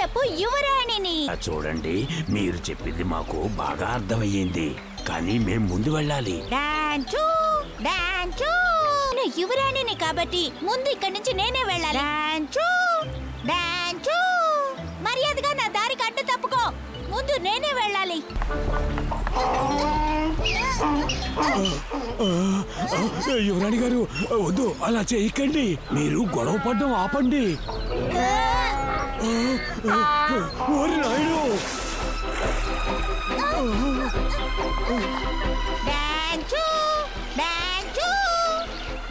దేశపు యువరాణిని. చూడండి, మీరు చెప్పింది మాకు బాగా అర్థమయ్యింది, కానీ మేము ముందు వెళ్ళాలి. నేను యువరాణిని కాబట్టి ముందు ఇక్కడి నుంచి నేనే వెళ్ళాలి. మర్యాదగా నా దారికి అడ్డు తప్పుకో, ముందు నేనే వెళ్ళాలి. యువరాణి గారు, వద్దు, అలా చేయకండి. మీరు గొడవ పడ్డం ఆపండి. ఓరి నాయుడు!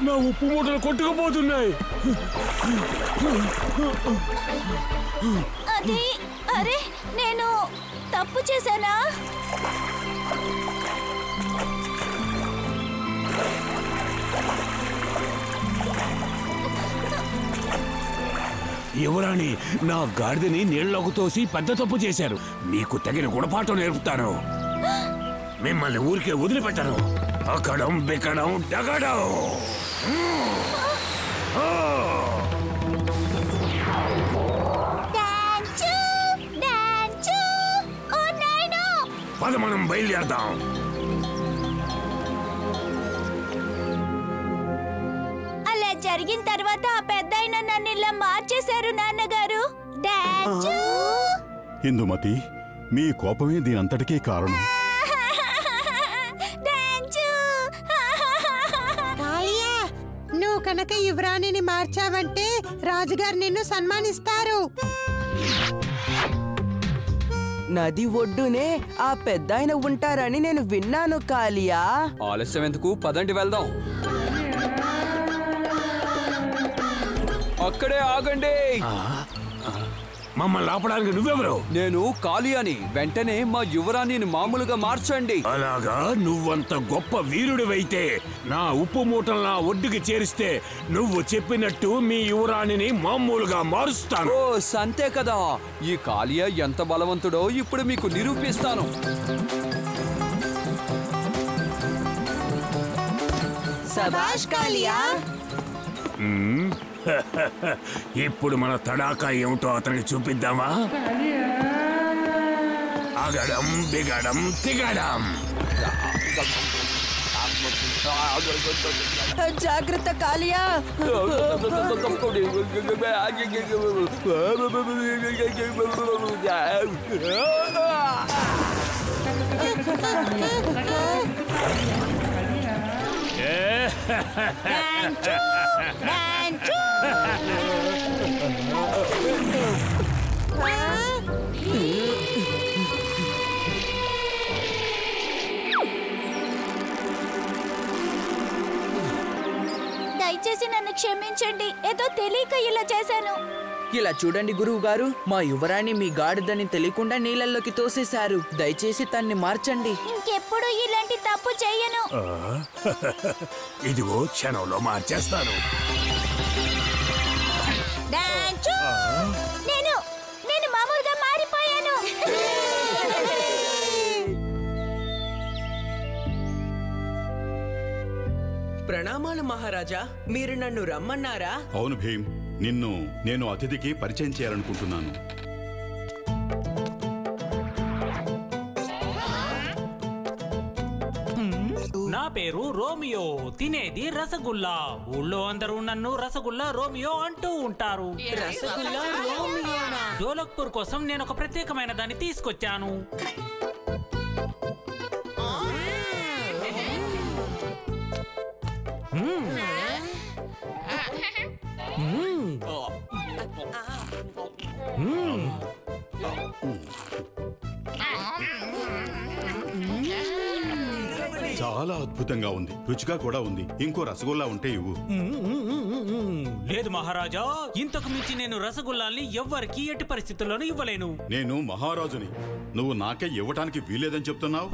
నా ఉప్పు మూటలు కొట్టుకుపోతున్నాయి. అరే, నేను తప్పు చేశానా? యువరాణి, నా గాడిదని నీళ్లకు తోసి పెద్ద తప్పు చేశారు. మీకు తగిన గుణపాఠం నేర్పుతాను. మిమ్మల్ని ఊరికే వదిలిపెట్టను. అక్కడం బిక్కడం డగడం. పద, మనం బయలుదేరదాం. అలా జరిగిన తర్వాత ఆ పెద్దాయన నన్ను ఇలా మార్చేశారు నాన్నగారు. ఇందుమతి, మీ కోపమే దీనంతటికీ కారణం. నువ్వు కనుక యువరాణిని మార్చావంటే రాజుగారు నిన్ను సన్మానిస్తారు. నది ఒడ్డునే ఆ పెద్దాయన ఉంటారని నేను విన్నాను కాలియా. ఆలస్యం ఎందుకు, పదండి వెళ్దాం. అక్కడే ఆగండి. మమ్మల్ని ఆపడానికి నువ్వెవరు? నేను కాలియాని. వెంటనే మా యువరాణిని మామూలుగా మార్చండి. అలాగా? నువ్వంత గొప్ప వీరుడివైతే నా ఉప్పు మూటలు నా ఒడ్డుకి చేరిస్తే నువ్వు చెప్పినట్టు మీ యువరాణిని మామూలుగా మారుస్తాను. ఓ, సంతే కదా. ఈ కాలియా ఎంత బలవంతుడో ఇప్పుడు మీకు నిరూపిస్తాను. శభాష్ కాలియా. ఇప్పుడు మన తడాకా ఏమిటో అతనికి చూపిద్దామా? అగడం బిగడం తిగడం. జాగ్రత్త కాలియా. దయచేసి నన్ను క్షమించండి, ఏదో తెలియక ఇలా చేశాను. ఇలా చూడండి గురువు గారు, మా యువరాణి మీ గాడిదని తెలియకుండా నీళ్ళల్లోకి తోసేశారు. దయచేసి తన్ని మార్చండి. ఇంకెప్పుడు ఇలాంటి తప్పు చేయను. ఇదిగో క్షణంలో మార్చేస్తాను. నేను మామూలుగా మారిపోయాను. ప్రణామాలు మహారాజా, మీరు నన్ను రమ్మన్నారా? అవును భీమ్, నిన్ను నేను అతిథికి పరిచయం చేయాలనుకుంటున్నాను. నా పేరు రోమియో, తినేది రసగుల్లా. ఊళ్ళో అందరూ నన్ను రసగుల్లా రోమియో అంటూ ఉంటారు. రసగుల్లా రోమియోనా? డోలక్పూర్ కోసం నేను ఒక ప్రత్యేకమైన దాన్ని తీసుకొచ్చాను. చాలా అద్భుతంగా ఉంది, రుచిగా కూడా ఉంది. ఇంకో రసగుల్లా ఉంటే ఇవ్వు. లేదు మహారాజా, ఇంతకు మించి నేను రసగుల్లాల్ని ఎవ్వరికి ఎట్టి పరిస్థితుల్లోనూ ఇవ్వలేను. నేను మహారాజుని, నువ్వు నాకే ఇవ్వటానికి వీలేదని చెప్తున్నావు.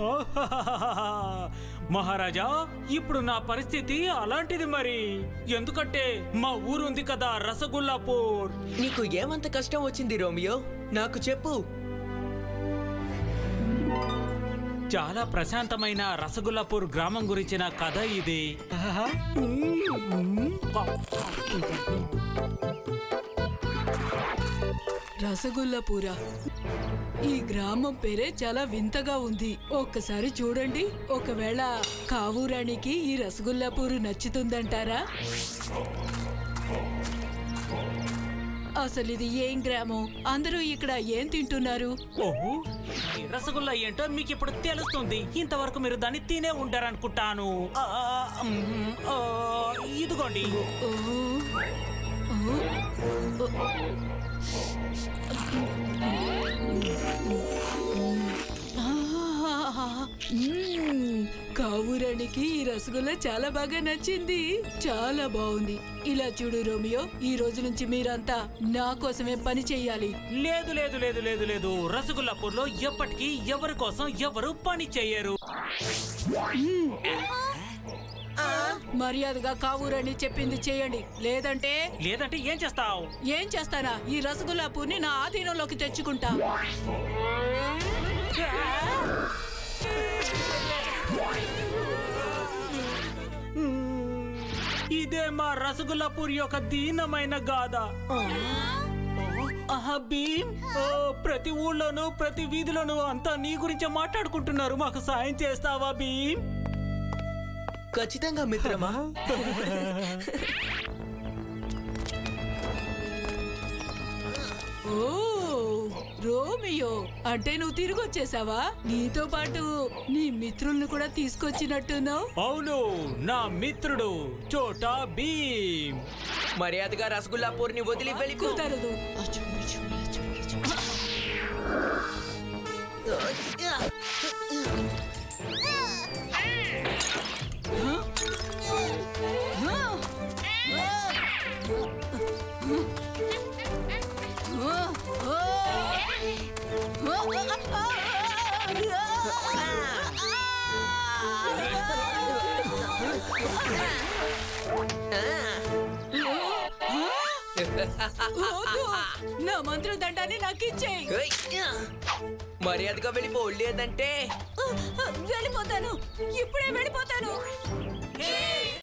మహారాజా, ఇప్పుడు నా పరిస్థితి అలాంటిది మరి. ఎందుకంటే మా ఊరుంది కదా రసగుల్లాపూర్. నీకు ఏమంత కష్టం వచ్చింది రోమియో? నాకు చెప్పు. చాలా ప్రశాంతమైన రసగుల్లాపూర్ గ్రామం గురించిన కథ ఇది. రసగుల్లాపురా. ఈ గ్రామం పేరే చాలా వింతగా ఉంది. ఒక్కసారి చూడండి, ఒకవేళ కావూరానికి ఈ రసగుల్లాపూరు నచ్చుతుందంటారా? అసలు ఇది ఏం గ్రామం? అందరూ ఇక్కడ ఏం తింటున్నారు? ఓహో, ఈ రసగుల్లా ఏంటో మీకు ఇప్పుడు తెలుస్తుంది. ఇంతవరకు మీరు దాన్ని తినే ఉంటారనుకుంటాను. ఇదిగోండి. కావూరానికి ఈ రసగుల్లా చాలా బాగా నచ్చింది. చాలా బాగుంది. ఇలా చూడు రోమియో, ఈ రోజు నుంచి మీరంతా నా కోసమే పని చెయ్యాలి. లేదు లేదు లేదు లేదు లేదు, రసగుల్లాపూర్లో ఎప్పటికీ ఎవరి కోసం ఎవరు పని చెయ్యరు. మర్యాదగా కావూరని చెప్పింది చేయండి, లేదంటే ఏం చేస్తావు? ఏం చేస్తానా? ఈ రసగుల్లాపూర్ని నా ఆధీనంలోకి తెచ్చుకుంటా. ఇదే మా రసగుల్లాపూర్ యొక్క దీనమైన గాథ. భీమ్, ప్రతి ఊళ్ళోనూ ప్రతి వీధిలోనూ అంతా నీ గురించే మాట్లాడుకుంటున్నారు. మాకు సాయం చేస్తావా భీమ్? ఖచ్చితంగా మిత్రమా. ఓ రోమియో, అంటే నువ్వు తిరిగి వచ్చేసావా? నీతో పాటు నీ మిత్రుల్ని కూడా తీసుకొచ్చినట్టున్నావు. అవును, నా మిత్రుడు చోటా భీమ్. మర్యాదగా రసగుల్లాపూర్ని వదిలి వెళ్ళి. కుదరదు. నా మంత్రదండాన్ని నాకు ఇచ్చేయి. మర్యాదగా వెళ్ళిపో, లేదంటే వెళ్ళిపోతాను, ఇప్పుడే వెళ్ళిపోతాను.